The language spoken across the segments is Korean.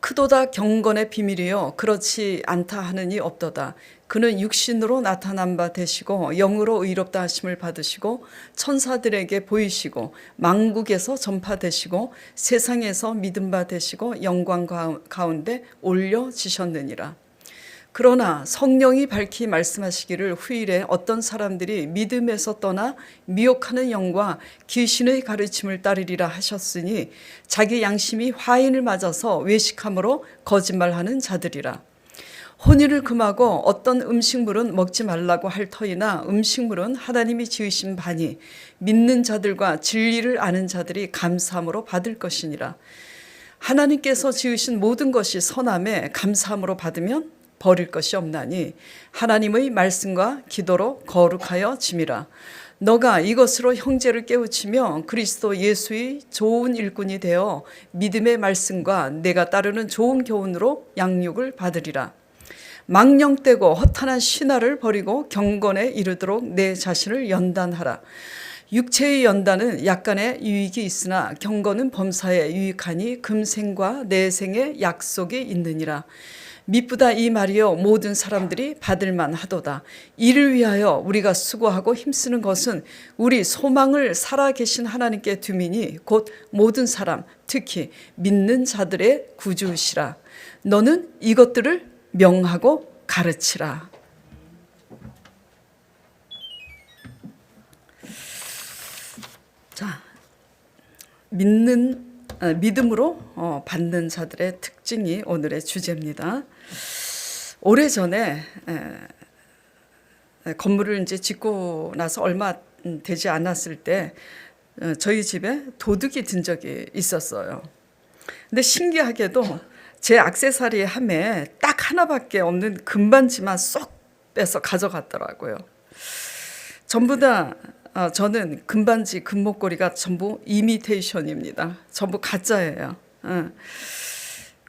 크도다 경건의 비밀이요 그렇지 않다 하느니 없도다. 그는 육신으로 나타난 바 되시고 영으로 의롭다 하심을 받으시고 천사들에게 보이시고 만국에서 전파되시고 세상에서 믿음 바 되시고 영광 가운데 올려지셨느니라. 그러나 성령이 밝히 말씀하시기를 후일에 어떤 사람들이 믿음에서 떠나 미혹하는 영과 귀신의 가르침을 따르리라 하셨으니 자기 양심이 화인을 맞아서 외식함으로 거짓말하는 자들이라. 혼인을 금하고 어떤 음식물은 먹지 말라고 할 터이나 음식물은 하나님이 지으신 바니 믿는 자들과 진리를 아는 자들이 감사함으로 받을 것이니라. 하나님께서 지으신 모든 것이 선함에 감사함으로 받으면 버릴 것이 없나니 하나님의 말씀과 기도로 거룩하여 짐이라. 너가 이것으로 형제를 깨우치며 그리스도 예수의 좋은 일꾼이 되어 믿음의 말씀과 내가 따르는 좋은 교훈으로 양육을 받으리라. 망령되고 허탄한 신화를 버리고 경건에 이르도록 내 자신을 연단하라. 육체의 연단은 약간의 유익이 있으나 경건은 범사에 유익하니 금생과 내생의 약속이 있느니라. 미쁘다 이 말이요 모든 사람들이 받을만 하도다. 이를 위하여 우리가 수고하고 힘쓰는 것은 우리 소망을 살아계신 하나님께 두미니 곧 모든 사람 특히 믿는 자들의 구주시라. 너는 이것들을 명하고 가르치라. 자, 믿음으로 받는 자들의 특징이 오늘의 주제입니다. 오래전에 건물을 이제 짓고 나서 얼마 되지 않았을 때 저희 집에 도둑이 든 적이 있었어요. 근데 신기하게도 제 액세서리 함에 딱 하나밖에 없는 금반지만 쏙 빼서 가져갔더라고요. 전부 다 저는 금반지, 금목걸이가 전부 이미테이션입니다. 전부 가짜예요.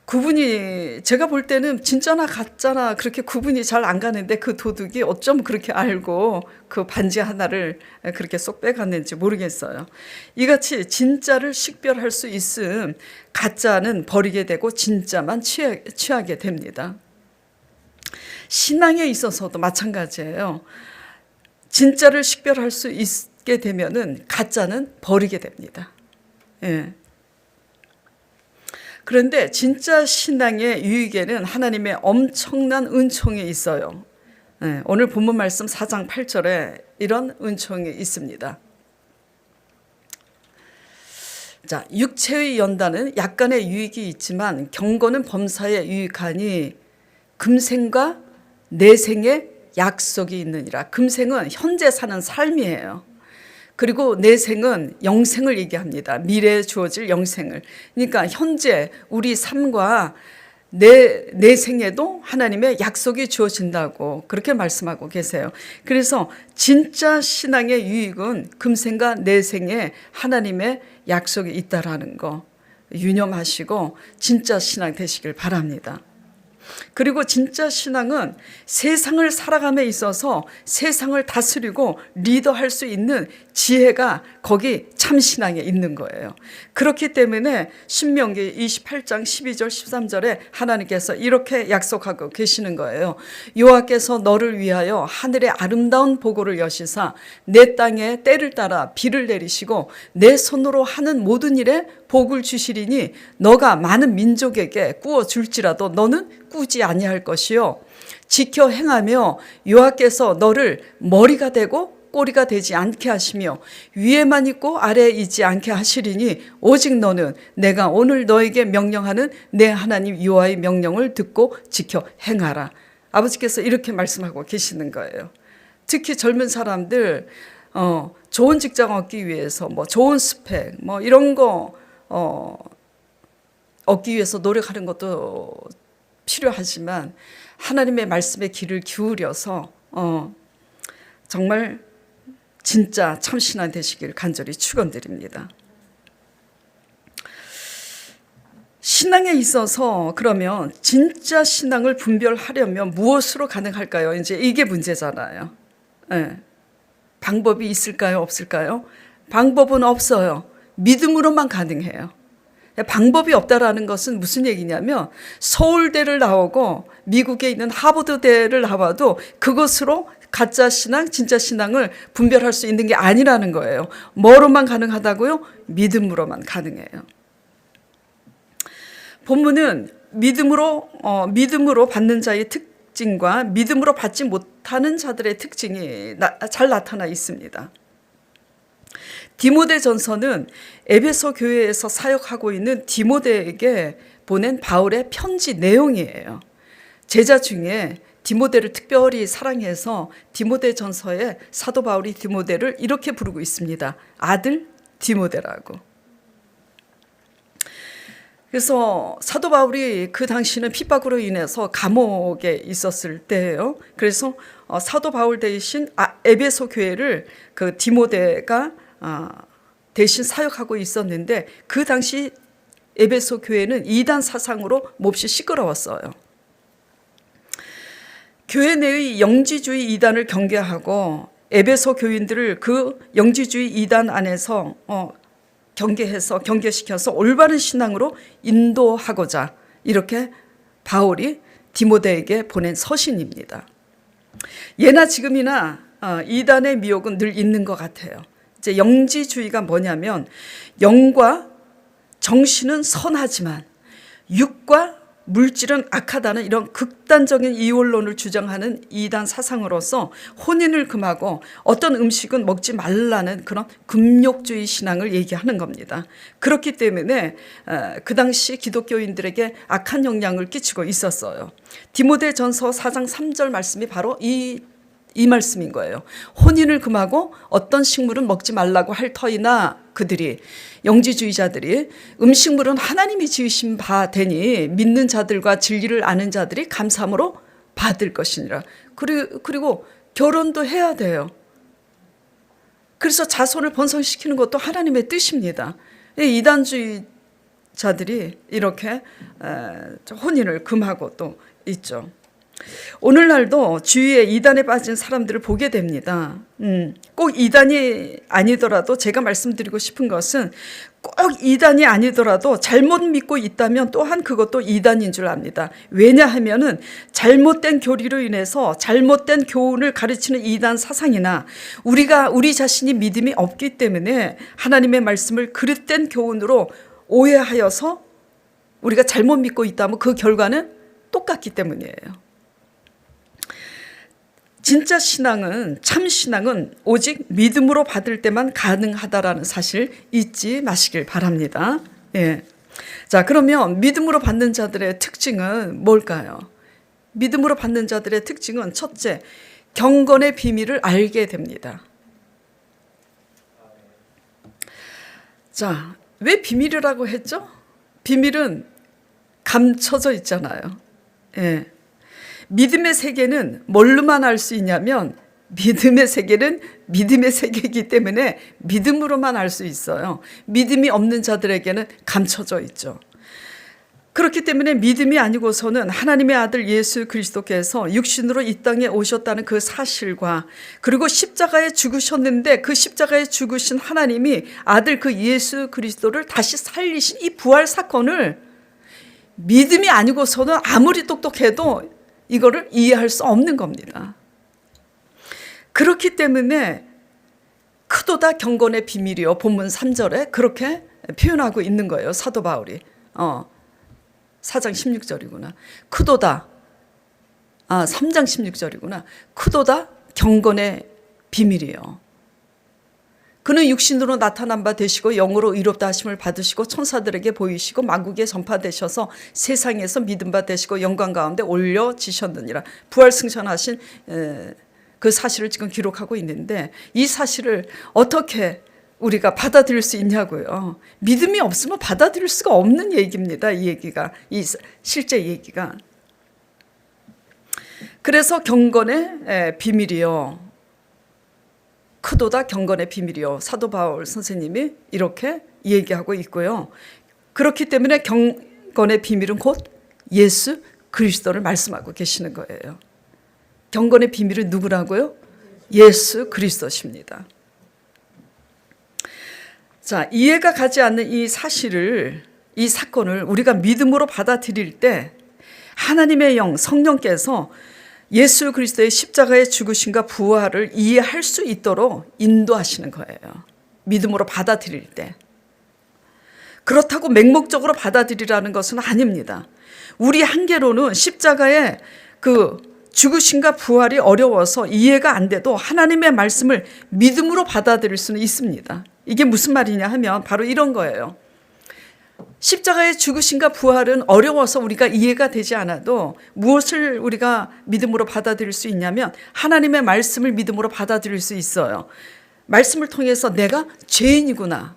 구분이 제가 볼 때는 진짜나 가짜나 그렇게 구분이 잘 안 가는데 그 도둑이 어쩜 그렇게 알고 그 반지 하나를 그렇게 쏙 빼갔는지 모르겠어요. 이같이 진짜를 식별할 수 있음 가짜는 버리게 되고 진짜만 취하게 됩니다. 신앙에 있어서도 마찬가지예요. 진짜를 식별할 수 있게 되면은 가짜는 버리게 됩니다. 예. 그런데 진짜 신앙의 유익에는 하나님의 엄청난 은총이 있어요. 예. 오늘 본문 말씀 4장 8절에 이런 은총이 있습니다. 자, 육체의 연단은 약간의 유익이 있지만 경건은 범사에 유익하니 금생과 내생의 약속이 있느니라. 금생은 현재 사는 삶이에요. 그리고 내생은 영생을 얘기합니다. 미래에 주어질 영생을. 그러니까 현재 우리 삶과 내생에도 하나님의 약속이 주어진다고 그렇게 말씀하고 계세요. 그래서 진짜 신앙의 유익은 금생과 내생에 하나님의 약속이 있다라는 거 유념하시고 진짜 신앙 되시길 바랍니다. 그리고 진짜 신앙은 세상을 살아감에 있어서 세상을 다스리고 리더할 수 있는 지혜가 거기 참 신앙에 있는 거예요. 그렇기 때문에 신명기 28장 12절 13절에 하나님께서 이렇게 약속하고 계시는 거예요. 여호와께서 너를 위하여 하늘의 아름다운 보고를 여시사 내 땅에 때를 따라 비를 내리시고 내 손으로 하는 모든 일에 복을 주시리니 너가 많은 민족에게 꾸어 줄지라도 너는 꾸지 아니할 것이요 지켜 행하며 여호와께서 너를 머리가 되고 꼬리가 되지 않게 하시며 위에만 있고 아래에 있지 않게 하시리니 오직 너는 내가 오늘 너에게 명령하는 내 하나님 여호와의 명령을 듣고 지켜 행하라. 아버지께서 이렇게 말씀하고 계시는 거예요. 특히 젊은 사람들 좋은 직장 얻기 위해서 뭐 좋은 스펙 뭐 이런 거 얻기 위해서 노력하는 것도 필요하지만 하나님의 말씀에 귀를 기울여서 정말 진짜 참신한 되시길 간절히 축원드립니다. 신앙에 있어서 그러면 진짜 신앙을 분별하려면 무엇으로 가능할까요? 이제 이게 문제잖아요. 네. 방법이 있을까요? 없을까요? 방법은 없어요. 믿음으로만 가능해요. 방법이 없다라는 것은 무슨 얘기냐면 서울대를 나오고 미국에 있는 하버드대를 나와도 그것으로 가짜 신앙, 진짜 신앙을 분별할 수 있는 게 아니라는 거예요. 뭐로만 가능하다고요? 믿음으로만 가능해요. 본문은 믿음으로 받는 자의 특징과 믿음으로 받지 못하는 자들의 특징이 잘 나타나 있습니다. 디모데전서는 에베소 교회에서 사역하고 있는 디모데에게 보낸 바울의 편지 내용이에요. 제자 중에 디모데를 특별히 사랑해서 디모데전서에 사도 바울이 디모데를 이렇게 부르고 있습니다. 아들 디모데라고. 그래서 사도 바울이 그 당시는 핍박으로 인해서 감옥에 있었을 때예요. 그래서 사도 바울 대신 에베소 교회를 그 디모데가 대신 사역하고 있었는데 그 당시 에베소 교회는 이단 사상으로 몹시 시끄러웠어요. 교회 내의 영지주의 이단을 경계하고 에베소 교인들을 그 영지주의 이단 안에서 경계시켜서 올바른 신앙으로 인도하고자 이렇게 바울이 디모데에게 보낸 서신입니다. 예나 지금이나 이단의 미혹은 늘 있는 것 같아요. 이제 영지주의가 뭐냐면 영과 정신은 선하지만 육과 물질은 악하다는 이런 극단적인 이원론을 주장하는 이단 사상으로서 혼인을 금하고 어떤 음식은 먹지 말라는 그런 금욕주의 신앙을 얘기하는 겁니다. 그렇기 때문에 그 당시 기독교인들에게 악한 영향을 끼치고 있었어요. 디모데전서 4장 3절 말씀이 바로 이 말씀인 거예요. 혼인을 금하고 어떤 식물은 먹지 말라고 할 터이나 그들이 영지주의자들이 음식물은 하나님이 지으신 바 되니 믿는 자들과 진리를 아는 자들이 감사함으로 받을 것이니라. 그리고 결혼도 해야 돼요. 그래서 자손을 번성시키는 것도 하나님의 뜻입니다. 이단주의자들이 이렇게 혼인을 금하고 또 있죠. 오늘날도 주위에 이단에 빠진 사람들을 보게 됩니다. 꼭 이단이 아니더라도 제가 말씀드리고 싶은 것은 꼭 이단이 아니더라도 잘못 믿고 있다면 또한 그것도 이단인 줄 압니다. 왜냐하면은 잘못된 교리로 인해서 잘못된 교훈을 가르치는 이단 사상이나 우리 자신이 믿음이 없기 때문에 하나님의 말씀을 그릇된 교훈으로 오해하여서 우리가 잘못 믿고 있다면 그 결과는 똑같기 때문이에요. 진짜 신앙은, 참 신앙은 오직 믿음으로 받을 때만 가능하다라는 사실 잊지 마시길 바랍니다. 예. 자, 그러면 믿음으로 받는 자들의 특징은 뭘까요? 믿음으로 받는 자들의 특징은 첫째, 경건의 비밀을 알게 됩니다. 자, 왜 비밀이라고 했죠? 비밀은 감춰져 있잖아요. 예. 믿음의 세계는 뭘로만 알 수 있냐면 믿음의 세계는 믿음의 세계이기 때문에 믿음으로만 알 수 있어요. 믿음이 없는 자들에게는 감춰져 있죠. 그렇기 때문에 믿음이 아니고서는 하나님의 아들 예수 그리스도께서 육신으로 이 땅에 오셨다는 그 사실과 그리고 십자가에 죽으셨는데 그 십자가에 죽으신 하나님이 아들 그 예수 그리스도를 다시 살리신 이 부활 사건을 믿음이 아니고서는 아무리 똑똑해도 이거를 이해할 수 없는 겁니다. 그렇기 때문에 크도다 경건의 비밀이요. 본문 3절에 그렇게 표현하고 있는 거예요. 사도 바울이. 4장 16절이구나. 크도다. 3장 16절이구나. 크도다 경건의 비밀이요. 그는 육신으로 나타난 바 되시고 영으로 의롭다 하심을 받으시고 천사들에게 보이시고 만국에 전파되셔서 세상에서 믿음 바 되시고 영광 가운데 올려지셨느니라. 부활 승천하신 그 사실을 지금 기록하고 있는데 이 사실을 어떻게 우리가 받아들일 수 있냐고요. 믿음이 없으면 받아들일 수가 없는 얘기입니다. 이 얘기가, 이 실제 얘기가. 그래서 경건의 비밀이요. 크도다 경건의 비밀이요. 사도 바울 선생님이 이렇게 얘기하고 있고요. 그렇기 때문에 경건의 비밀은 곧 예수 그리스도를 말씀하고 계시는 거예요. 경건의 비밀은 누구라고요? 예수 그리스도십니다. 자, 이해가 가지 않는 이 사실을 이 사건을 우리가 믿음으로 받아들일 때 하나님의 영, 성령께서 예수 그리스도의 십자가의 죽으심과 부활을 이해할 수 있도록 인도하시는 거예요. 믿음으로 받아들일 때. 그렇다고 맹목적으로 받아들이라는 것은 아닙니다. 우리 한계로는 십자가의 그 죽으심과 부활이 어려워서 이해가 안 돼도 하나님의 말씀을 믿음으로 받아들일 수는 있습니다. 이게 무슨 말이냐 하면 바로 이런 거예요. 십자가의 죽으심과 부활은 어려워서 우리가 이해가 되지 않아도 무엇을 우리가 믿음으로 받아들일 수 있냐면 하나님의 말씀을 믿음으로 받아들일 수 있어요. 말씀을 통해서 내가 죄인이구나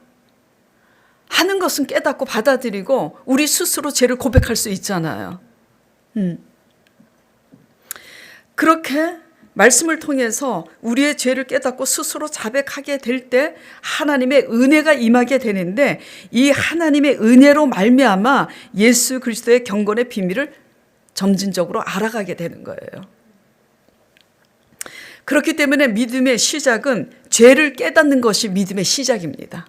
하는 것은 깨닫고 받아들이고 우리 스스로 죄를 고백할 수 있잖아요. 그렇게 말씀을 통해서 우리의 죄를 깨닫고 스스로 자백하게 될 때 하나님의 은혜가 임하게 되는데 이 하나님의 은혜로 말미암아 예수 그리스도의 경건의 비밀을 점진적으로 알아가게 되는 거예요. 그렇기 때문에 믿음의 시작은 죄를 깨닫는 것이 믿음의 시작입니다.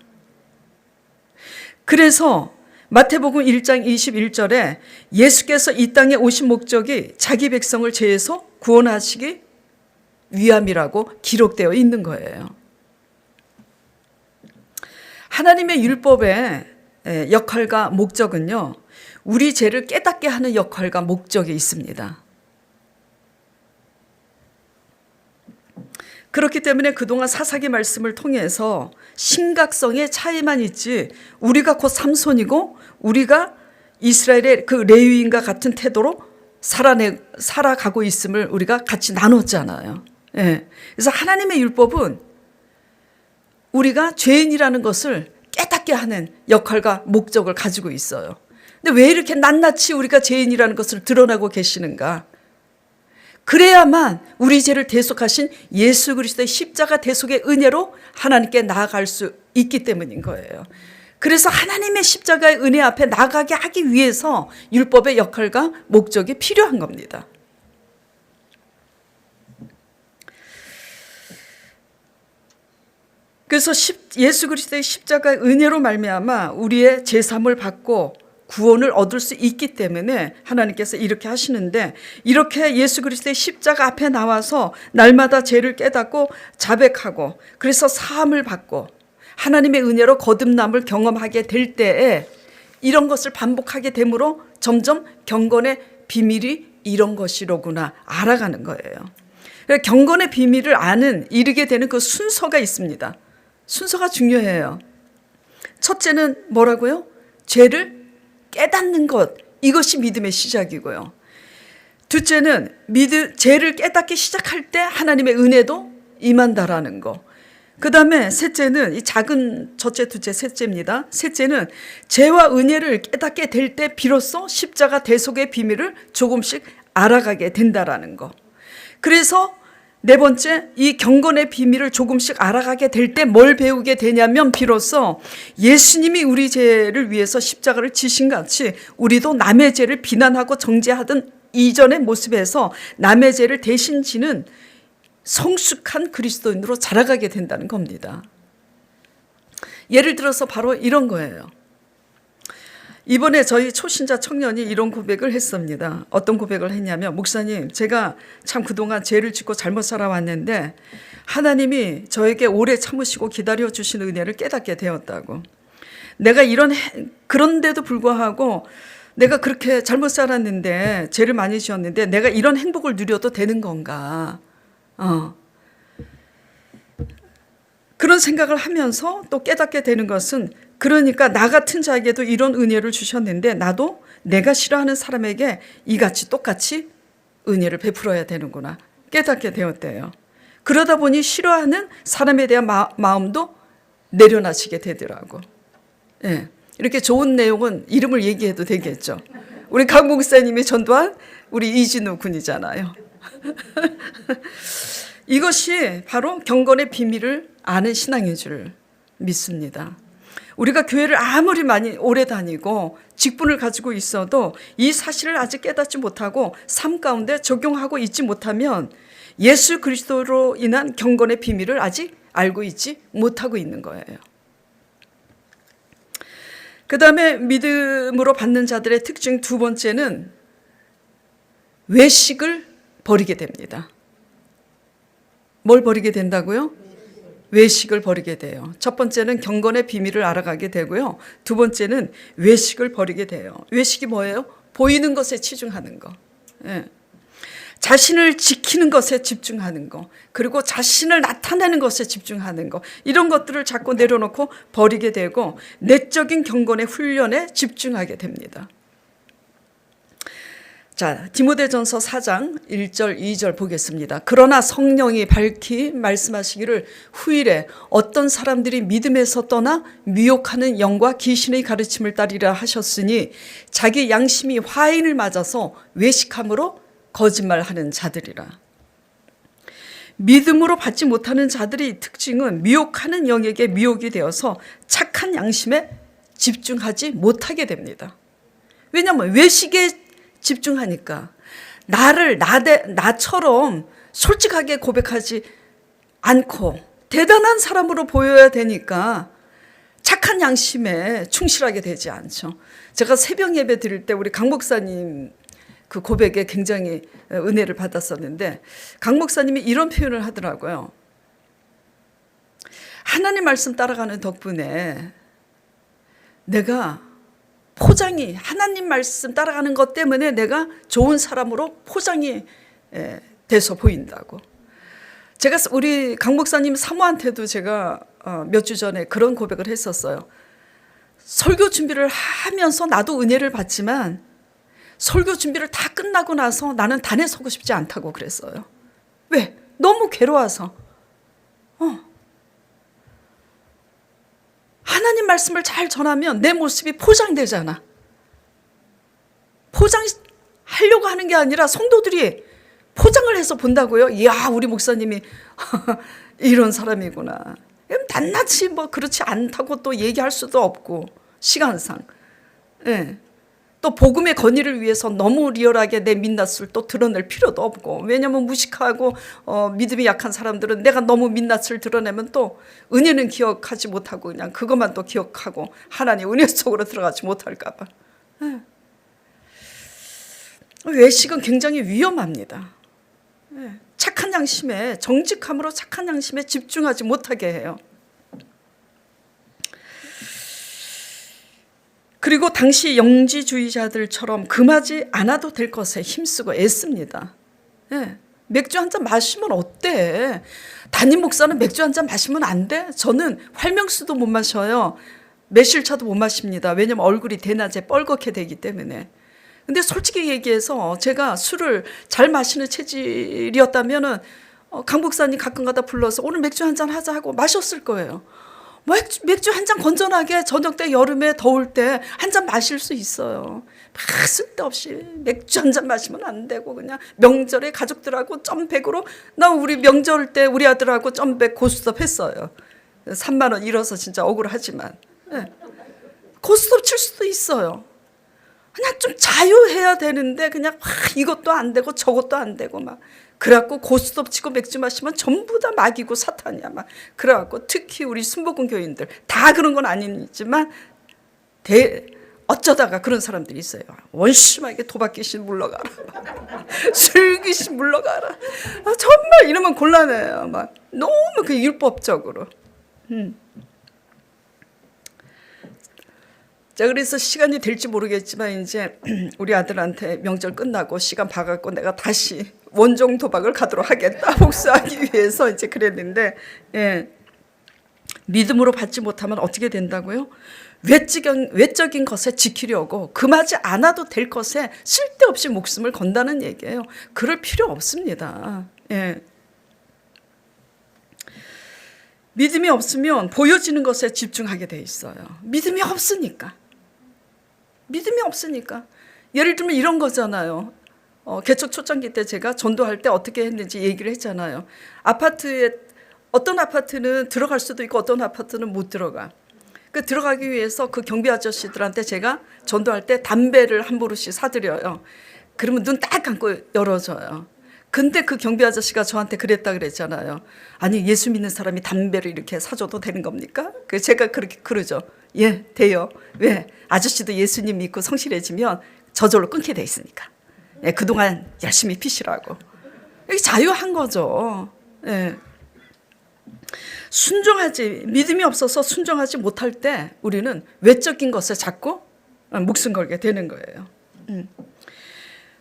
그래서 마태복음 1장 21절에 예수께서 이 땅에 오신 목적이 자기 백성을 죄에서 구원하시기 위함이라고 기록되어 있는 거예요. 하나님의 율법의 역할과 목적은요, 우리 죄를 깨닫게 하는 역할과 목적이 있습니다. 그렇기 때문에 그동안 사사기 말씀을 통해서 심각성의 차이만 있지 우리가 곧 삼손이고 우리가 이스라엘의 그 레위인과 같은 태도로 살아가고 있음을 우리가 같이 나눴잖아요. 예. 그래서 하나님의 율법은 우리가 죄인이라는 것을 깨닫게 하는 역할과 목적을 가지고 있어요. 근데 왜 이렇게 낱낱이 우리가 죄인이라는 것을 드러나고 계시는가? 그래야만 우리 죄를 대속하신 예수 그리스도의 십자가 대속의 은혜로 하나님께 나아갈 수 있기 때문인 거예요. 그래서 하나님의 십자가의 은혜 앞에 나가게 하기 위해서 율법의 역할과 목적이 필요한 겁니다. 그래서 예수 그리스도의 십자가의 은혜로 말미암아 우리의 제사함을 받고 구원을 얻을 수 있기 때문에 하나님께서 이렇게 하시는데, 이렇게 예수 그리스도의 십자가 앞에 나와서 날마다 죄를 깨닫고 자백하고 그래서 사함을 받고 하나님의 은혜로 거듭남을 경험하게 될 때에 이런 것을 반복하게 되므로 점점 경건의 비밀이 이런 것이로구나 알아가는 거예요. 경건의 비밀을 이르게 되는 그 순서가 있습니다. 순서가 중요해요. 첫째는 뭐라고요? 죄를 깨닫는 것, 이것이 믿음의 시작이고요. 둘째는 죄를 깨닫기 시작할 때 하나님의 은혜도 임한다라는 거. 그 다음에 셋째는 이 작은 첫째, 둘째, 셋째입니다. 셋째는 죄와 은혜를 깨닫게 될 때 비로소 십자가 대속의 비밀을 조금씩 알아가게 된다라는 거. 그래서 네 번째, 이 경건의 비밀을 조금씩 알아가게 될 때 뭘 배우게 되냐면 비로소 예수님이 우리 죄를 위해서 십자가를 지신 같이 우리도 남의 죄를 비난하고 정죄하던 이전의 모습에서 남의 죄를 대신 지는 성숙한 그리스도인으로 자라가게 된다는 겁니다. 예를 들어서 바로 이런 거예요. 이번에 저희 초신자 청년이 이런 고백을 했습니다. 어떤 고백을 했냐면, 목사님, 제가 참 그동안 죄를 짓고 잘못 살아왔는데 하나님이 저에게 오래 참으시고 기다려주신 은혜를 깨닫게 되었다고. 내가 그런데도 불구하고 내가 그렇게 잘못 살았는데, 죄를 많이 지었는데 내가 이런 행복을 누려도 되는 건가? 그런 생각을 하면서 또 깨닫게 되는 것은, 그러니까 나 같은 자에게도 이런 은혜를 주셨는데 나도 내가 싫어하는 사람에게 이같이 똑같이 은혜를 베풀어야 되는구나 깨닫게 되었대요. 그러다 보니 싫어하는 사람에 대한 마음도 내려놔지게 되더라고. 예. 이렇게 좋은 내용은 이름을 얘기해도 되겠죠. 우리 강 목사님이 전도한 우리 이진우 군이잖아요. 이것이 바로 경건의 비밀을 아는 신앙인 줄 믿습니다. 우리가 교회를 아무리 오래 다니고 직분을 가지고 있어도 이 사실을 아직 깨닫지 못하고 삶 가운데 적용하고 있지 못하면 예수 그리스도로 인한 경건의 비밀을 아직 알고 있지 못하고 있는 거예요. 그 다음에 믿음으로 받는 자들의 특징 두 번째는 외식을 버리게 됩니다. 뭘 버리게 된다고요? 외식을 버리게 돼요. 첫 번째는 경건의 비밀을 알아가게 되고요. 두 번째는 외식을 버리게 돼요. 외식이 뭐예요? 보이는 것에 치중하는 거. 예. 자신을 지키는 것에 집중하는 거, 그리고 자신을 나타내는 것에 집중하는 거, 이런 것들을 자꾸 내려놓고 버리게 되고 내적인 경건의 훈련에 집중하게 됩니다. 자, 디모데전서 4장 1절 2절 보겠습니다. 그러나 성령이 밝히 말씀하시기를 후일에 어떤 사람들이 믿음에서 떠나 미혹하는 영과 귀신의 가르침을 따르리라 하셨으니 자기 양심이 화인을 맞아서 외식함으로 거짓말하는 자들이라. 믿음으로 받지 못하는 자들의 특징은 미혹하는 영에게 미혹이 되어서 착한 양심에 집중하지 못하게 됩니다. 왜냐하면 외식에 집중하니까 나처럼 솔직하게 고백하지 않고 대단한 사람으로 보여야 되니까 착한 양심에 충실하게 되지 않죠. 제가 새벽 예배 드릴 때 우리 강 목사님 그 고백에 굉장히 은혜를 받았었는데 강 목사님이 이런 표현을 하더라고요. 하나님 말씀 따라가는 덕분에 내가 포장이, 하나님 말씀 따라가는 것 때문에 내가 좋은 사람으로 포장이 돼서 보인다고. 제가 우리 강 목사님 사모한테도 제가 몇 주 전에 그런 고백을 했었어요. 설교 준비를 하면서 나도 은혜를 받지만 설교 준비를 다 끝나고 나서 나는 단에 서고 싶지 않다고 그랬어요. 왜? 너무 괴로워서. 하나님 말씀을 잘 전하면 내 모습이 포장되잖아. 포장하려고 하는 게 아니라 성도들이 포장을 해서 본다고요. 이야, 우리 목사님이 이런 사람이구나. 낱낱이 뭐 그렇지 않다고 또 얘기할 수도 없고 시간상. 예. 또 복음의 건의를 위해서 너무 리얼하게 내 민낯을 또 드러낼 필요도 없고, 왜냐하면 무식하고 믿음이 약한 사람들은 내가 너무 민낯을 드러내면 또 은혜는 기억하지 못하고 그냥 그것만 또 기억하고 하나님 은혜 속으로 들어가지 못할까 봐. 네. 외식은 굉장히 위험합니다. 네. 착한 양심에, 정직함으로 착한 양심에 집중하지 못하게 해요. 그리고 당시 영지주의자들처럼 금하지 않아도 될 것에 힘쓰고 애씁니다. 네. 맥주 한 잔 마시면 어때? 담임 목사는 맥주 한 잔 마시면 안 돼? 저는 활명수도 못 마셔요. 매실차도 못 마십니다. 왜냐하면 얼굴이 대낮에 뻘겋게 되기 때문에. 근데 솔직히 얘기해서 제가 술을 잘 마시는 체질이었다면 강 목사님 가끔가다 불러서 오늘 맥주 한 잔 하자 하고 마셨을 거예요. 맥주 한 잔 건전하게 저녁 때 여름에 더울 때 한 잔 마실 수 있어요. 막 쓸데없이 맥주 한 잔 마시면 안 되고 그냥 명절에 가족들하고 점백으로, 나 우리 명절 때 우리 아들하고 점백 고스톱 했어요. 3만 원 잃어서 진짜 억울하지만. 네. 고스톱 칠 수도 있어요. 그냥 좀 자유해야 되는데 그냥 이것도 안 되고 저것도 안 되고 막 그래갖고 고스톱 치고 맥주 마시면 전부 다 마귀고 사탄이야 막. 그래갖고 특히 우리 순복음 교인들 다 그런 건 아니지만 어쩌다가 그런 사람들이 있어요. 원심하게 도박 귀신 물러가라, 술 귀신 물러가라. 정말 이러면 곤란해요. 막 너무 그 율법적으로. 자, 그래서 시간이 될지 모르겠지만 이제 우리 아들한테 명절 끝나고 시간 봐갖고 내가 다시 원종 도박을 가도록 하겠다, 복수하기 위해서 이제 그랬는데, 예. 믿음으로 받지 못하면 어떻게 된다고요? 외적인 것에 지키려고 금하지 않아도 될 것에 쓸데없이 목숨을 건다는 얘기예요. 그럴 필요 없습니다. 예. 믿음이 없으면 보여지는 것에 집중하게 돼 있어요. 믿음이 없으니까. 예를 들면 이런 거잖아요. 개척 초창기 때 제가 전도할 때 어떻게 했는지 얘기를 했잖아요. 아파트에 어떤 아파트는 들어갈 수도 있고 어떤 아파트는 못 들어가. 그 들어가기 위해서 그 경비 아저씨들한테 제가 전도할 때 담배를 한 보루씩 사드려요. 그러면 눈 딱 감고 열어줘요. 근데 그 경비 아저씨가 저한테 그랬다 그랬잖아요. 아니 예수 믿는 사람이 담배를 이렇게 사줘도 되는 겁니까? 제가 그렇게 그러죠. 예, 돼요. 왜? 아저씨도 예수님 믿고 성실해지면 저절로 끊게 돼 있으니까. 예, 그동안 열심히 피시라고. 이게 자유한 거죠. 예. 믿음이 없어서 순종하지 못할 때 우리는 외적인 것에 자꾸 목숨 걸게 되는 거예요.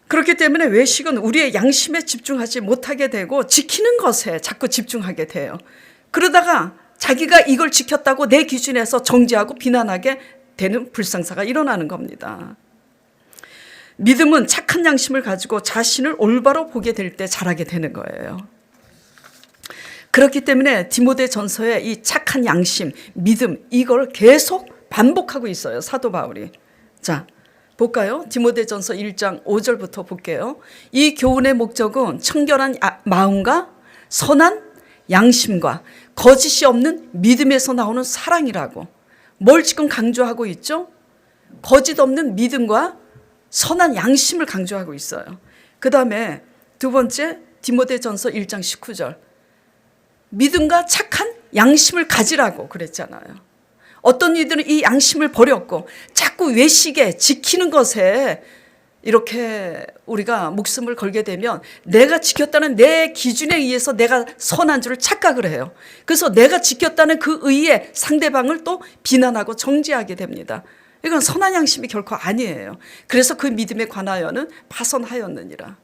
그렇기 때문에 외식은 우리의 양심에 집중하지 못하게 되고 지키는 것에 자꾸 집중하게 돼요. 그러다가 자기가 이걸 지켰다고 내 기준에서 정죄하고 비난하게 되는 불상사가 일어나는 겁니다. 믿음은 착한 양심을 가지고 자신을 올바로 보게 될 때 자라게 되는 거예요. 그렇기 때문에 디모데전서에 이 착한 양심, 믿음 이걸 계속 반복하고 있어요. 사도 바울이. 자, 볼까요? 디모데전서 1장 5절부터 볼게요. 이 교훈의 목적은 청결한 마음과 선한 양심과 거짓이 없는 믿음에서 나오는 사랑이라고. 뭘 지금 강조하고 있죠? 거짓 없는 믿음과 선한 양심을 강조하고 있어요. 그 다음에 두 번째 디모데전서 1장 19절. 믿음과 착한 양심을 가지라고 그랬잖아요. 어떤 이들은 이 양심을 버렸고 자꾸 외식에 지키는 것에 이렇게 우리가 목숨을 걸게 되면 내가 지켰다는 내 기준에 의해서 내가 선한 줄을 착각을 해요. 그래서 내가 지켰다는 그 의에 상대방을 또 비난하고 정죄하게 됩니다. 이건 선한 양심이 결코 아니에요. 그래서 그 믿음에 관하여는 파선하였느니라.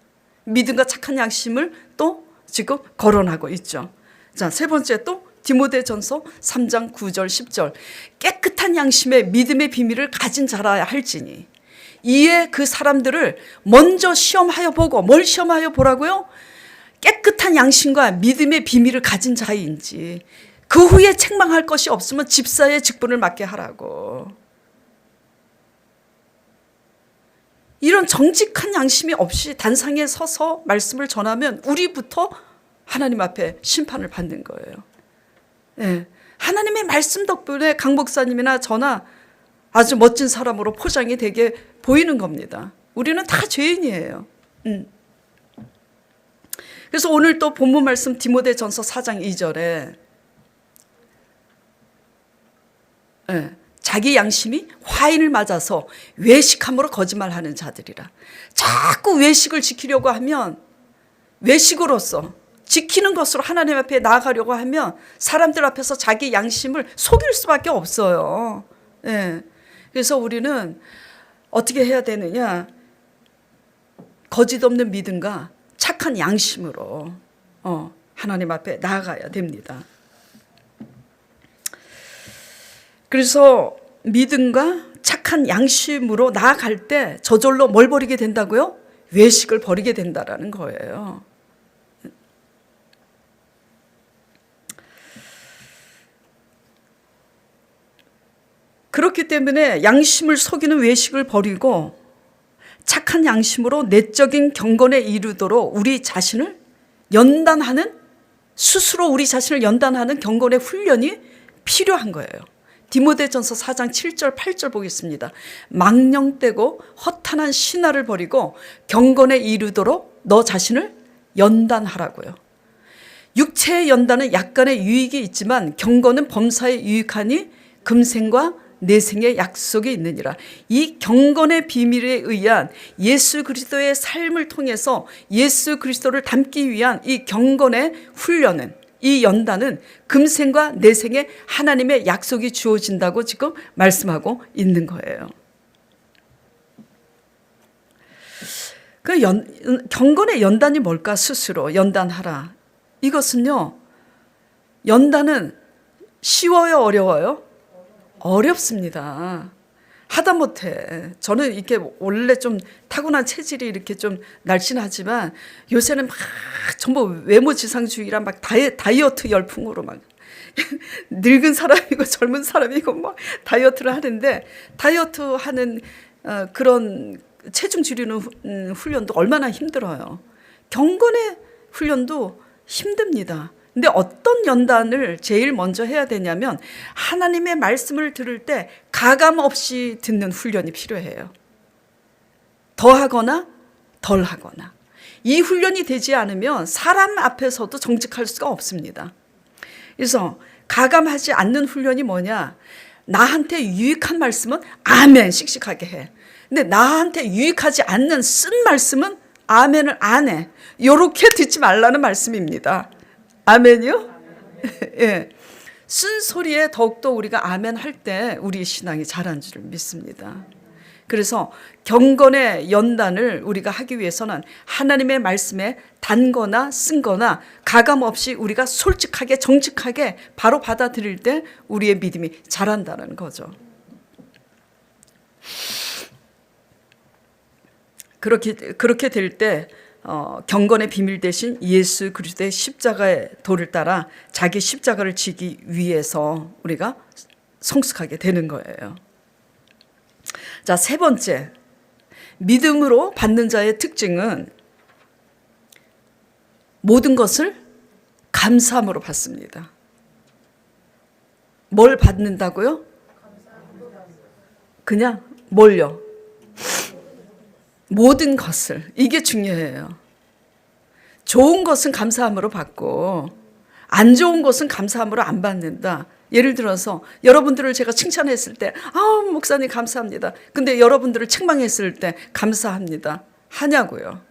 믿음과 착한 양심을 또 지금 거론하고 있죠. 자, 세 번째 또 디모데전서 3장 9절 10절. 깨끗한 양심의 믿음의 비밀을 가진 자라야 할지니 이에 그 사람들을 먼저 시험하여 보고. 뭘 시험하여 보라고요? 깨끗한 양심과 믿음의 비밀을 가진 자인지 그 후에 책망할 것이 없으면 집사의 직분을 맡게 하라고. 이런 정직한 양심이 없이 단상에 서서 말씀을 전하면 우리부터 하나님 앞에 심판을 받는 거예요. 네. 하나님의 말씀 덕분에 강 목사님이나 저나 아주 멋진 사람으로 포장이 되게 보이는 겁니다. 우리는 다 죄인이에요. 그래서 오늘 또 본문 말씀 디모데전서 4장 2절에 네. 자기 양심이 화인을 맞아서 외식함으로 거짓말하는 자들이라. 자꾸 외식을 지키려고 하면 외식으로서 지키는 것으로 하나님 앞에 나아가려고 하면 사람들 앞에서 자기 양심을 속일 수밖에 없어요. 네. 그래서 우리는 어떻게 해야 되느냐? 거짓 없는 믿음과 착한 양심으로 하나님 앞에 나아가야 됩니다. 그래서 믿음과 착한 양심으로 나아갈 때 저절로 뭘 버리게 된다고요? 외식을 버리게 된다라는 거예요. 그렇기 때문에 양심을 속이는 외식을 버리고 착한 양심으로 내적인 경건에 이르도록 우리 자신을 연단하는, 스스로 우리 자신을 연단하는 경건의 훈련이 필요한 거예요. 디모데전서 4장 7절 8절 보겠습니다. 망령되고 허탄한 신화를 버리고 경건에 이르도록 너 자신을 연단하라고요. 육체의 연단은 약간의 유익이 있지만 경건은 범사에 유익하니 금생과 내생의 약속이 있느니라. 이 경건의 비밀에 의한 예수 그리스도의 삶을 통해서 예수 그리스도를 닮기 위한 이 경건의 훈련은, 이 연단은 금생과 내생에 하나님의 약속이 주어진다고 지금 말씀하고 있는 거예요. 경건의 연단이 뭘까? 스스로 연단하라. 이것은요, 연단은 쉬워요, 어려워요? 어렵습니다. 하다못해 저는 이렇게 원래 좀 타고난 체질이 이렇게 좀 날씬하지만 요새는 막 전부 외모지상주의라 막 다이어트 열풍으로 막 늙은 사람이고 젊은 사람이고 막 다이어트를 하는데, 다이어트 하는 그런 체중 줄이는 훈련도 얼마나 힘들어요. 경건의 훈련도 힘듭니다. 근데 어떤 연단을 제일 먼저 해야 되냐면 하나님의 말씀을 들을 때 가감 없이 듣는 훈련이 필요해요. 더하거나 덜하거나 이 훈련이 되지 않으면 사람 앞에서도 정직할 수가 없습니다. 그래서 가감하지 않는 훈련이 뭐냐? 나한테 유익한 말씀은 아멘 씩씩하게 해. 근데 나한테 유익하지 않는 쓴 말씀은 아멘을 안 해. 요렇게 듣지 말라는 말씀입니다. 아멘이요? 예. 쓴 소리에 더욱더 우리가 아멘 할 때 우리 신앙이 자란 줄 믿습니다. 그래서 경건의 연단을 우리가 하기 위해서는 하나님의 말씀에 단거나 쓴거나 가감 없이 우리가 솔직하게 정직하게 바로 받아들일 때 우리의 믿음이 자란다는 거죠. 그렇게 될 때 경건의 비밀 대신 예수 그리스도의 십자가의 도를 따라 자기 십자가를 지기 위해서 우리가 성숙하게 되는 거예요. 자, 세 번째, 믿음으로 받는 자의 특징은 모든 것을 감사함으로 받습니다. 뭘 받는다고요? 그냥 뭘요? 모든 것을. 이게 중요해요. 좋은 것은 감사함으로 받고 안 좋은 것은 감사함으로 안 받는다. 예를 들어서 여러분들을 제가 칭찬했을 때 목사님 감사합니다. 근데 여러분들을 책망했을 때 감사합니다. 하냐고요.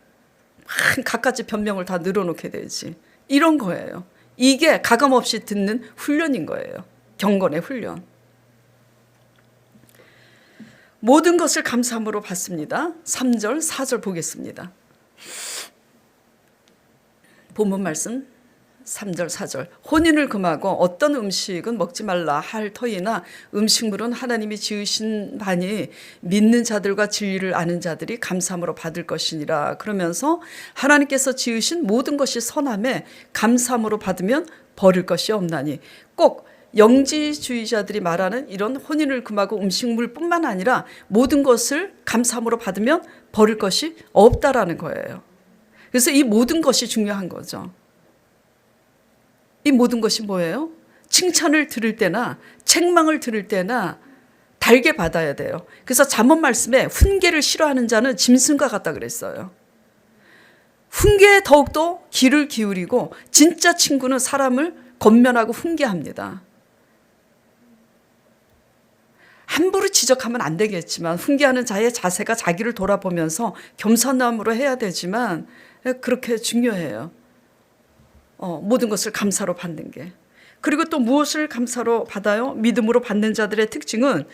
갖가지 변명을 다 늘어놓게 되지. 이런 거예요. 이게 가감없이 듣는 훈련인 거예요. 경건의 훈련. 모든 것을 감사함으로 받습니다. 3절, 4절 보겠습니다. 본문 말씀 3절, 4절. 혼인을 금하고 어떤 음식은 먹지 말라 할 터이나 음식물은 하나님이 지으신 바니 믿는 자들과 진리를 아는 자들이 감사함으로 받을 것이니라. 그러면서 하나님께서 지으신 모든 것이 선함에 감사함으로 받으면 버릴 것이 없나니. 꼭 영지주의자들이 말하는 이런 혼인을 금하고 음식물뿐만 아니라 모든 것을 감사함으로 받으면 버릴 것이 없다라는 거예요. 그래서 이 모든 것이 중요한 거죠. 이 모든 것이 뭐예요? 칭찬을 들을 때나 책망을 들을 때나 달게 받아야 돼요. 그래서 잠언 말씀에 훈계를 싫어하는 자는 짐승과 같다 그랬어요. 훈계에 더욱더 귀를 기울이고 진짜 친구는 사람을 권면하고 훈계합니다. 함부로 지적하면 안 되겠지만 훈계하는 자의 자세가 자기를 돌아보면서 겸손함으로 해야 되지만 그렇게 중요해요. 모든 것을 감사로 받는 게. 그리고 또 무엇을 감사로 받아요? 믿음으로 받는 자들의 특징은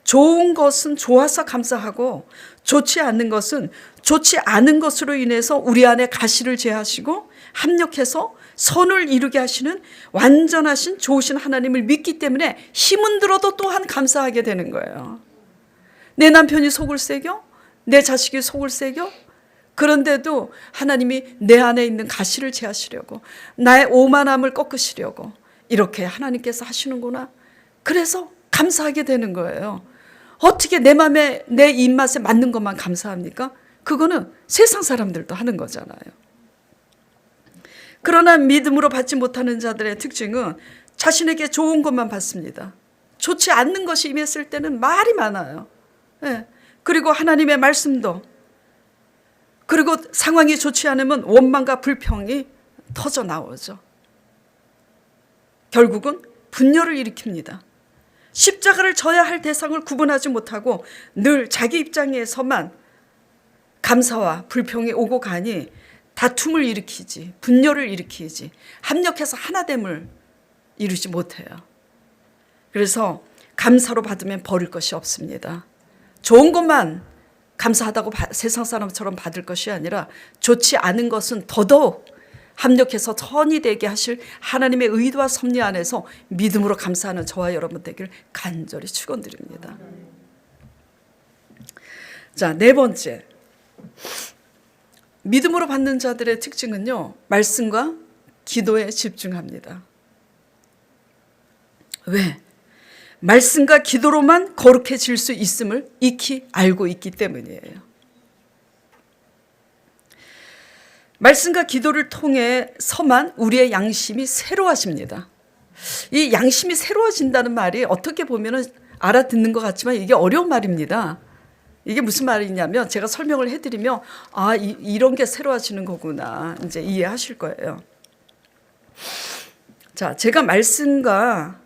좋은 것은 좋아서 감사하고 좋지 않는 것은 좋지 않은 것으로 인해서 우리 안에 가시를 제하시고 합력해서 선을 이루게 하시는 완전하신 좋으신 하나님을 믿기 때문에 힘은 들어도 또한 감사하게 되는 거예요. 내 남편이 속을 새겨? 내 자식이 속을 새겨? 그런데도 하나님이 내 안에 있는 가시를 제하시려고 나의 오만함을 꺾으시려고 이렇게 하나님께서 하시는구나. 그래서 감사하게 되는 거예요. 어떻게 내 마음에 내 입맛에 맞는 것만 감사합니까? 그거는 세상 사람들도 하는 거잖아요. 그러나 믿음으로 받지 못하는 자들의 특징은 자신에게 좋은 것만 받습니다. 좋지 않는 것이 임했을 때는 말이 많아요. 네. 그리고 하나님의 말씀도, 그리고 상황이 좋지 않으면 원망과 불평이 터져 나오죠. 결국은 분열을 일으킵니다. 십자가를 져야 할 대상을 구분하지 못하고 늘 자기 입장에서만 감사와 불평이 오고 가니 다툼을 일으키지, 분열을 일으키지, 합력해서 하나됨을 이루지 못해요. 그래서 감사로 받으면 버릴 것이 없습니다. 좋은 것만 감사하다고 세상 사람처럼 받을 것이 아니라 좋지 않은 것은 더더욱 합력해서 선이 되게 하실 하나님의 의도와 섭리 안에서 믿음으로 감사하는 저와 여러분 되기를 간절히 축원드립니다. 자, 네 번째. 믿음으로 받는 자들의 특징은요, 말씀과 기도에 집중합니다. 왜? 말씀과 기도로만 거룩해질 수 있음을 익히 알고 있기 때문이에요. 말씀과 기도를 통해서만 우리의 양심이 새로워집니다. 이 양심이 새로워진다는 말이 어떻게 보면 알아듣는 것 같지만 이게 어려운 말입니다. 이게 무슨 말이냐면 제가 설명을 해드리면 이런 게 새로워지는 거구나 이제 이해하실 거예요. 자, 제가 말씀과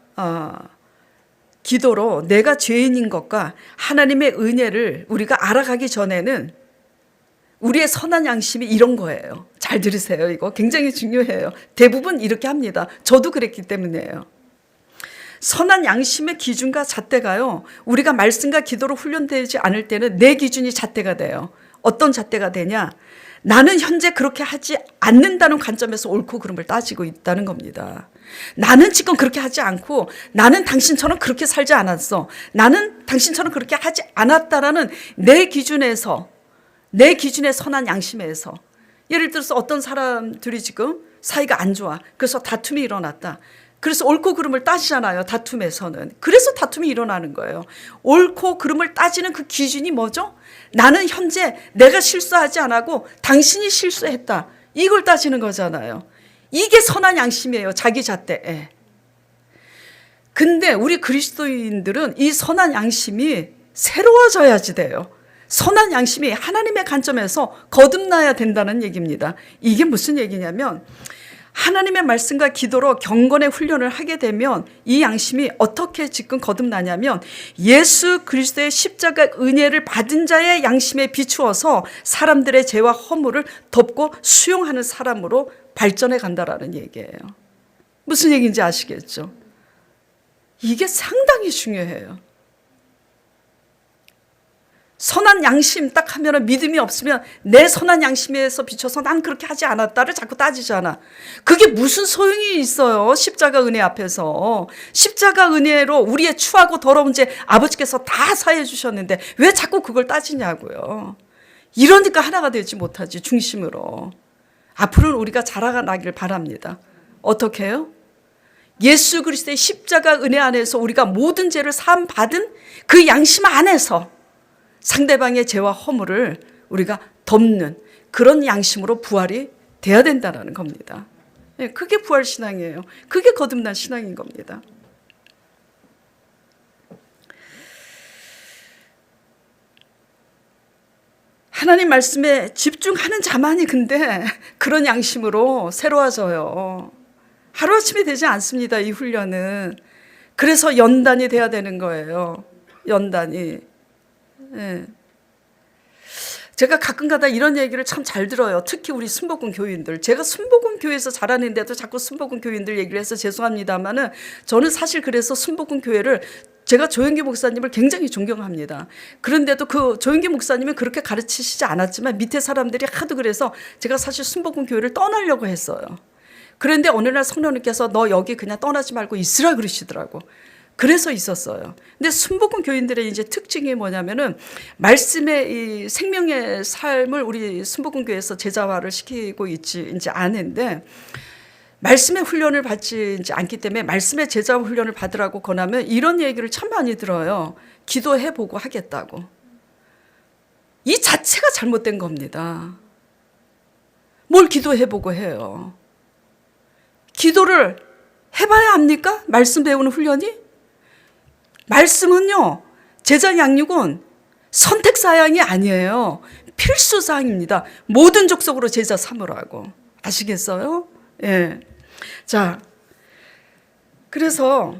기도로 내가 죄인인 것과 하나님의 은혜를 우리가 알아가기 전에는 우리의 선한 양심이 이런 거예요. 잘 들으세요. 이거 굉장히 중요해요. 대부분 이렇게 합니다. 저도 그랬기 때문이에요. 선한 양심의 기준과 잣대가요, 우리가 말씀과 기도로 훈련되지 않을 때는 내 기준이 잣대가 돼요. 어떤 잣대가 되냐? 나는 현재 그렇게 하지 않는다는 관점에서 옳고 그름을 따지고 있다는 겁니다. 나는 지금 그렇게 하지 않고 나는 당신처럼 그렇게 살지 않았어. 나는 당신처럼 그렇게 하지 않았다라는 내 기준에서, 내 기준의 선한 양심에서, 예를 들어서 어떤 사람들이 지금 사이가 안 좋아. 그래서 다툼이 일어났다. 그래서 옳고 그름을 따지잖아요. 다툼에서는. 그래서 다툼이 일어나는 거예요. 옳고 그름을 따지는 그 기준이 뭐죠? 나는 현재 내가 실수하지 않고 당신이 실수했다. 이걸 따지는 거잖아요. 이게 선한 양심이에요. 자기 잣대. 근데 우리 그리스도인들은 이 선한 양심이 새로워져야지 돼요. 선한 양심이 하나님의 관점에서 거듭나야 된다는 얘기입니다. 이게 무슨 얘기냐면 하나님의 말씀과 기도로 경건의 훈련을 하게 되면 이 양심이 어떻게 지금 거듭나냐면 예수 그리스도의 십자가 은혜를 받은 자의 양심에 비추어서 사람들의 죄와 허물을 덮고 수용하는 사람으로 발전해 간다라는 얘기예요. 무슨 얘기인지 아시겠죠? 이게 상당히 중요해요. 선한 양심 딱 하면 믿음이 없으면 내 선한 양심에서 비춰서 난 그렇게 하지 않았다를 자꾸 따지잖아. 그게 무슨 소용이 있어요. 십자가 은혜 앞에서. 십자가 은혜로 우리의 추하고 더러운 죄 아버지께서 다 사해 주셨는데 왜 자꾸 그걸 따지냐고요. 이러니까 하나가 되지 못하지, 중심으로. 앞으로는 우리가 자라나길 바랍니다. 어떻게 해요? 예수 그리스도의 십자가 은혜 안에서 우리가 모든 죄를 사함 받은 그 양심 안에서 상대방의 죄와 허물을 우리가 덮는 그런 양심으로 부활이 돼야 된다는 겁니다. 그게 부활신앙이에요. 그게 거듭난 신앙인 겁니다. 하나님 말씀에 집중하는 자만이 근데 그런 양심으로 새로워져요. 하루아침에 되지 않습니다. 이 훈련은. 그래서 연단이 돼야 되는 거예요. 연단이. 예. 제가 가끔가다 이런 얘기를 참 잘 들어요. 특히 우리 순복음 교인들. 제가 순복음 교회에서 자라는데도 자꾸 순복음 교인들 얘기를 해서 죄송합니다만은 저는 사실 그래서 순복음 교회를 제가 조영기 목사님을 굉장히 존경합니다. 그런데도 그 조영기 목사님은 그렇게 가르치시지 않았지만 밑에 사람들이 하도 그래서 제가 사실 순복음 교회를 떠나려고 했어요. 그런데 어느 날 성령님께서 너 여기 그냥 떠나지 말고 있으라 그러시더라고. 그래서 있었어요. 근데 순복음 교인들의 이제 특징이 뭐냐면은 말씀의 이 생명의 삶을 우리 순복음 교회에서 제자화를 시키고 있지 이제 않은데 말씀의 훈련을 받지 이제 않기 때문에 말씀의 제자화 훈련을 받으라고 권하면 이런 얘기를 참 많이 들어요. 기도해보고 하겠다고. 이 자체가 잘못된 겁니다. 뭘 기도해보고 해요. 기도를 해봐야 합니까? 말씀 배우는 훈련이? 말씀은요, 제자 양육은 선택사항이 아니에요. 필수사항입니다. 모든 족속으로 제자 삼으라고. 아시겠어요? 예. 자, 그래서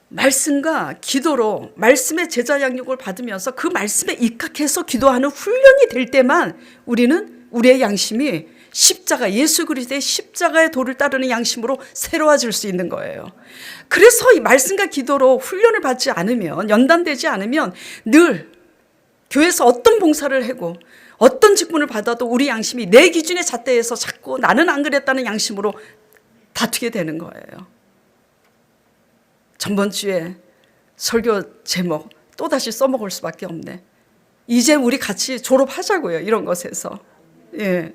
말씀과 기도로 말씀의 제자 양육을 받으면서 그 말씀에 입각해서 기도하는 훈련이 될 때만 우리는 우리의 양심이 십자가, 예수 그리스도의 십자가의 도를 따르는 양심으로 새로워질 수 있는 거예요. 그래서 이 말씀과 기도로 훈련을 받지 않으면, 연단되지 않으면 늘 교회에서 어떤 봉사를 하고 어떤 직분을 받아도 우리 양심이 내 기준의 잣대에서 자꾸 나는 안 그랬다는 양심으로 다투게 되는 거예요. 전번 주에 설교 제목 또다시 써먹을 수밖에 없네. 이제 우리 같이 졸업하자고요. 이런 것에서. 예.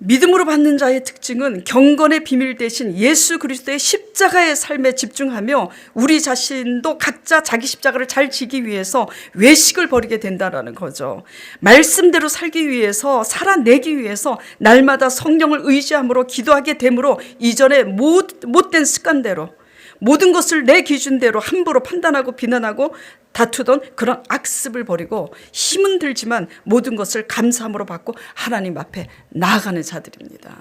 믿음으로 받는 자의 특징은 경건의 비밀 대신 예수 그리스도의 십자가의 삶에 집중하며 우리 자신도 각자 자기 십자가를 잘 지기 위해서 외식을 벌이게 된다는 거죠. 말씀대로 살기 위해서, 살아내기 위해서 날마다 성령을 의지함으로 기도하게 되므로 이전에 못된 습관대로, 모든 것을 내 기준대로 함부로 판단하고 비난하고 다투던 그런 악습을 버리고 힘은 들지만 모든 것을 감사함으로 받고 하나님 앞에 나아가는 자들입니다.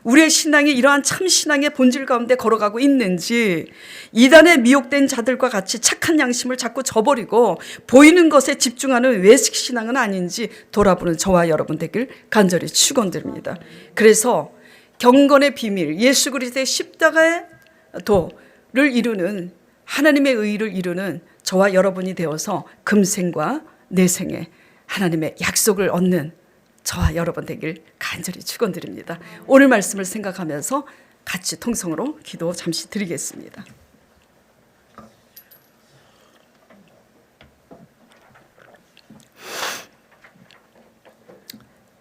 우리의 신앙이 이러한 참 신앙의 본질 가운데 걸어가고 있는지, 이단에 미혹된 자들과 같이 착한 양심을 자꾸 저버리고 보이는 것에 집중하는 외식 신앙은 아닌지 돌아보는 저와 여러분 되길 간절히 축원드립니다. 그래서 경건의 비밀, 예수 그리스도의 십자가의 도를 이루는, 하나님의 의를 이루는 저와 여러분이 되어서 금생과 내생에 하나님의 약속을 얻는 저와 여러분 되길 간절히 축원드립니다. 오늘 말씀을 생각하면서 같이 통성으로 기도 잠시 드리겠습니다.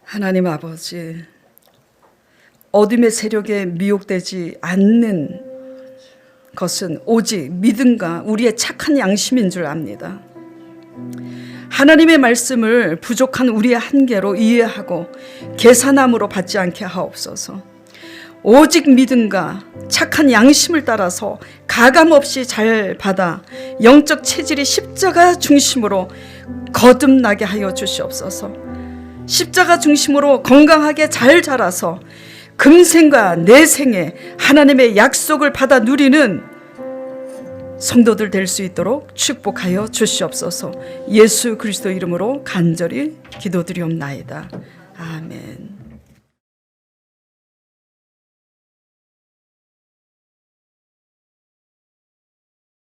하나님 아버지, 어둠의 세력에 미혹되지 않는 것은 오직 믿음과 우리의 착한 양심인 줄 압니다. 하나님의 말씀을 부족한 우리의 한계로 이해하고 계산함으로 받지 않게 하옵소서. 오직 믿음과 착한 양심을 따라서 가감없이 잘 받아 영적 체질이 십자가 중심으로 거듭나게 하여 주시옵소서. 십자가 중심으로 건강하게 잘 자라서 금생과 내생에 하나님의 약속을 받아 누리는 성도들 될 수 있도록 축복하여 주시옵소서. 예수 그리스도 이름으로 간절히 기도드리옵나이다. 아멘.